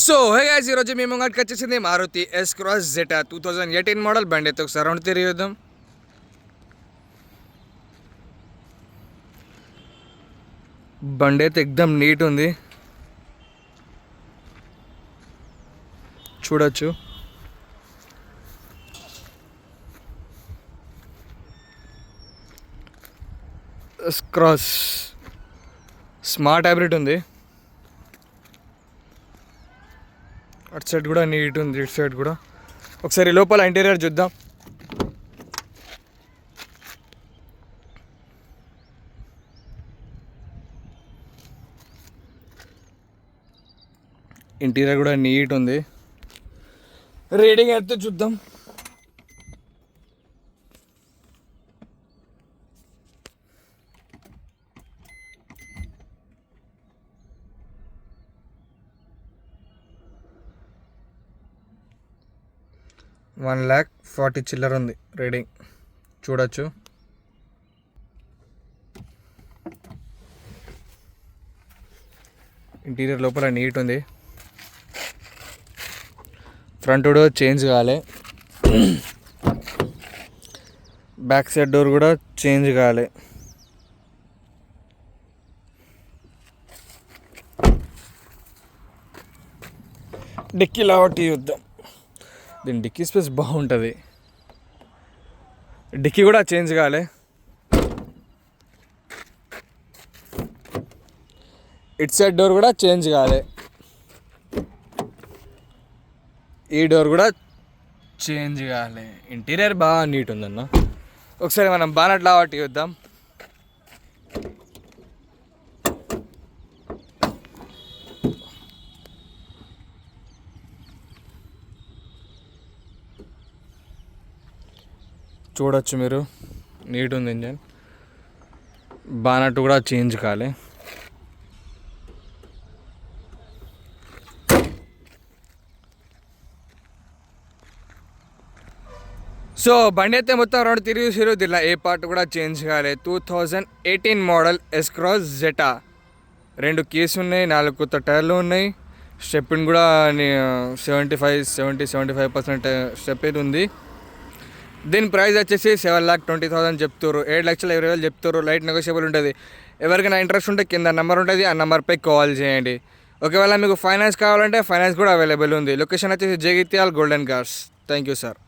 So hey guys, ఈరోజు మీ ముంగటికి వచ్చేసింది Maruti S cross Zeta 2018 model బండి. అయితే ఒకసారి రౌండ్ తిరిగి చూద్దాం. బండి అయితే ఎక్దమ్ నీట్ ఉంది, చూడొచ్చు. ఎస్ క్రాస్ స్మార్ట్ హైబ్రిడ్ ఉంది. అటు సైడ్ కూడా నీట్ ఉంది, ఇటు సైడ్ కూడా. ఒకసారి లోపల ఇంటీరియర్ చూద్దాం. ఇంటీరియర్ కూడా నీట్ ఉంది. రీడింగ్ అయితే చూద్దాం. $1,40,000 చిల్లర ఉంది రీడింగ్, చూడొచ్చు. ఇంటీరియర్ లోపల నీట్ ఉంది. ఫ్రంట్ డోర్ చేంజ్ కాలే, బ్యాక్ సైడ్ డోర్ కూడా చేంజ్ కాలే. డిక్కీ లావట్టి చూద్దాం. దీని డిక్కీ స్పేస్ బాగుంటుంది. డిక్కీ కూడా చేంజ్ కాలే. ఇట్ సైడ్ డోర్ కూడా చేంజ్ కాలే. ఈ డోర్ కూడా చేంజ్ కాలే. ఇంటీరియర్ బాగా నీట్ ఉందన్న. ఒకసారి మనం బానట్ లావట్టి చూద్దాం. చూడొచ్చు మీరు, నీట్ ఉంది ఇంజన్. బానట్ కూడా చేంజ్ కాలే. సో బండి అయితే మొత్తం రౌండ్ తిరిగి దీనిలో ఏ పార్ట్ కూడా చేంజ్ కాలే. 2018 model S cross Zeta. 2 keys ఉన్నాయి, 4 కొత్త టైర్లు ఉన్నాయి. స్టెప్పిన్ కూడా 75% స్టెప్ ఇది ఉంది. దీని ప్రైస్ వచ్చేసి 7,20,000 చెప్తారు. 7,20,000 చెప్తారు. లైట్ నెగోషియబుల్ ఉంటుంది. ఎవరికైనా ఇంట్రెస్ట్ ఉంటే కింద నెంబర్ ఉంటుంది, ఆ నెంబర్పై కాల్ చేయండి. ఒకవేళ మీకు ఫైనాన్స్ కావాలంటే ఫైనాన్స్ కూడా అవైలబుల్ ఉంది. లొకేషన్ వచ్చేసి Jagtial golden cars. Thank you sir.